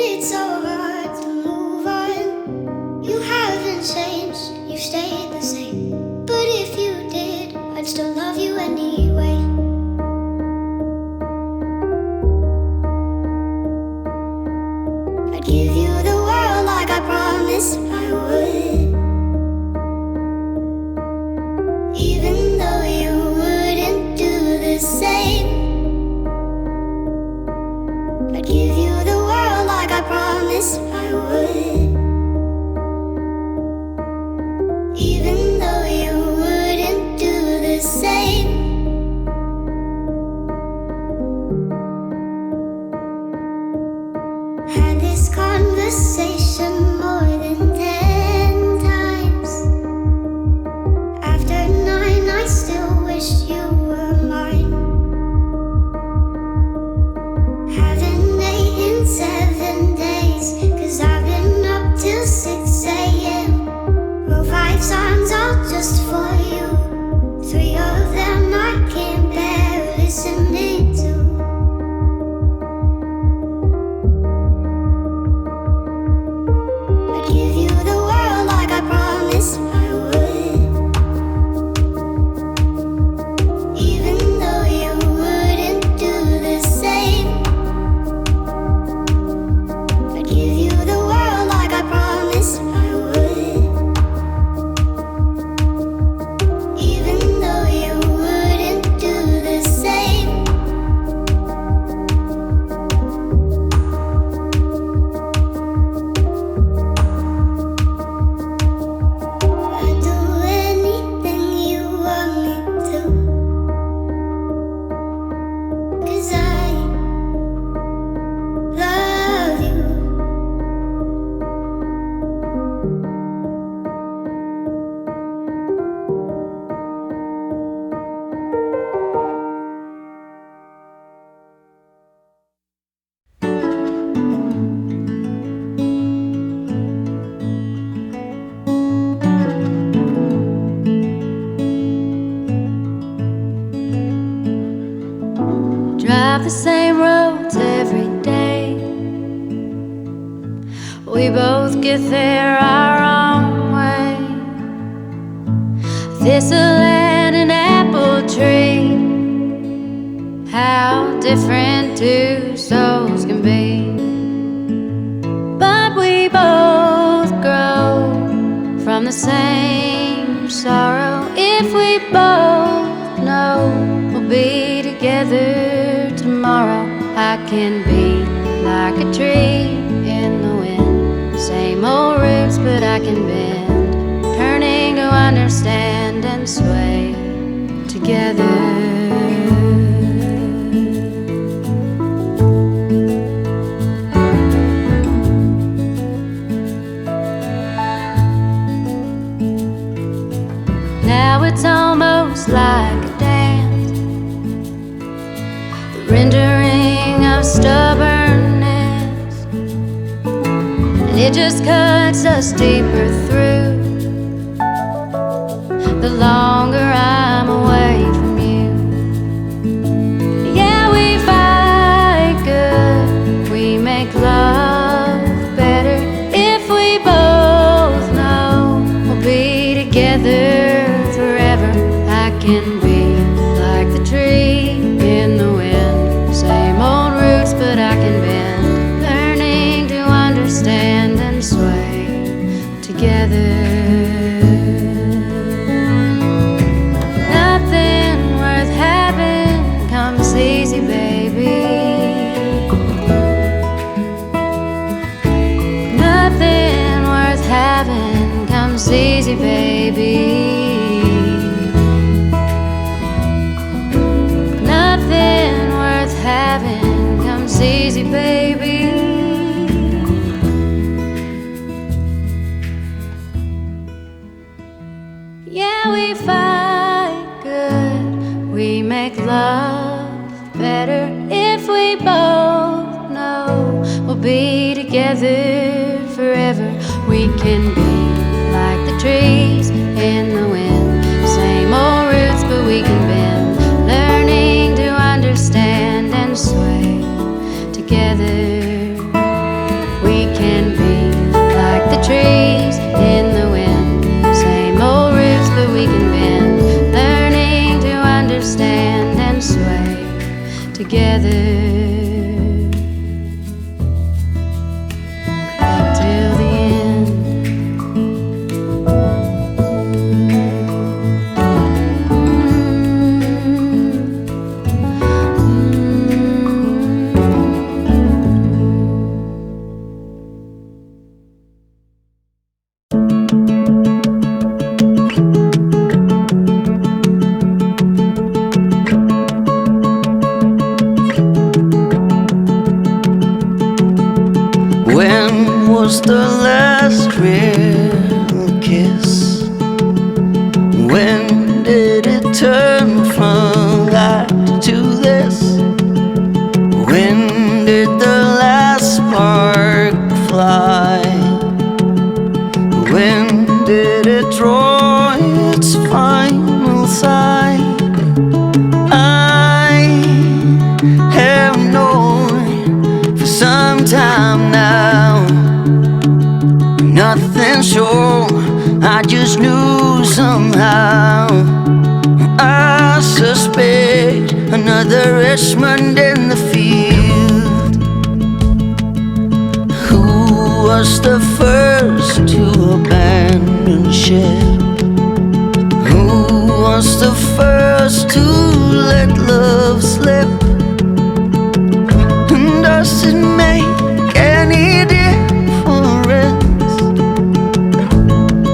it's so hard to move on. You haven't changed, you've stayed the same. But if you did, I'd still love you anyway. I'd give you the world like I promised I would, even though you wouldn't do the same. I'd give you the world like I promised I would, even though you wouldn't do the same. Had this conversation more than 10 times. After 9, I still wish you were mine. Haven't ate in 7 days, 'cause I've been up till 6 a.m. Wrote 5 songs all just for you. 3 of them I can't bear listening to. I'd give you the world like I promised I would, even though you wouldn't do the same. I'd give you the world like I promised I would, even though you wouldn't do the same. I'd do anything you want me to, 'cause I love you. Drive the same roads every day. We both get there our own way. Thistle and an apple tree, how different two souls can be. But we both grow from the same sorrow. If we both know we'll be together tomorrow, I can be like a tree in the wind. Same old roots, but I can bend, turning to understand and sway together. Now it's almost like a dance, the rendering of stubbornness, and it just cuts us deeper through the longer I'm away from you. Yeah, we fight good, we make love better. If we both know we'll be together forever, I can be like the tree in the wind. Same old roots, but I can bend, learning to understand and sway together. Nothing worth having comes easy, baby. Nothing worth having comes easy, baby. Nothing worth having comes easy, baby. Yeah, we fight good, we make love better. If we both know we'll be together forever, we can be like the trees in the wind. Same old roots, but we can bend, learning to understand and sway together. together till the end. When was the last real kiss? When did it turn from that to this? When did the last spark fly? When did it draw its final sigh? I have known for some time now, nothing sure, I just knew somehow. I suspect another Richmond in the field. Who was the first to abandon ship? Who was the first to let love slip? And does it make any difference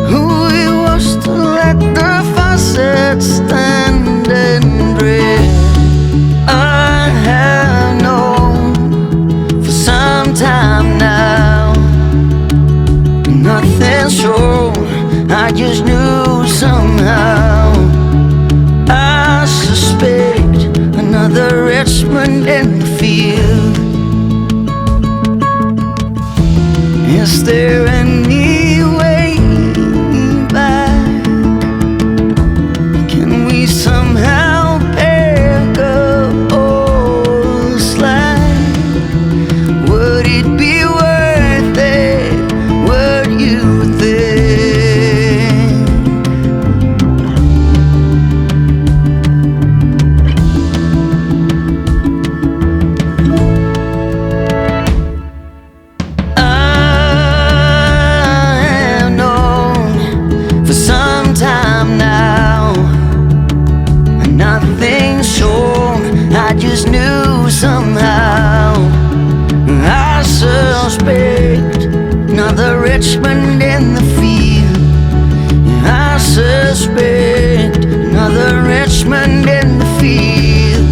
who it was to let the faucet stand and drip? I have known for some time now, nothing sure, I just knew somehow. I suspect another Richmond in the field. Is there any way back? Can we somehow pick up old slack? Would it be worth it? Would you think? I have known for some time now, nothing sure, I just knew somehow. I suspect another Richmond in the field. I suspect another Richmond in the field.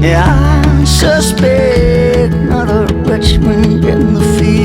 Yeah, I suspect another Richmond in the field.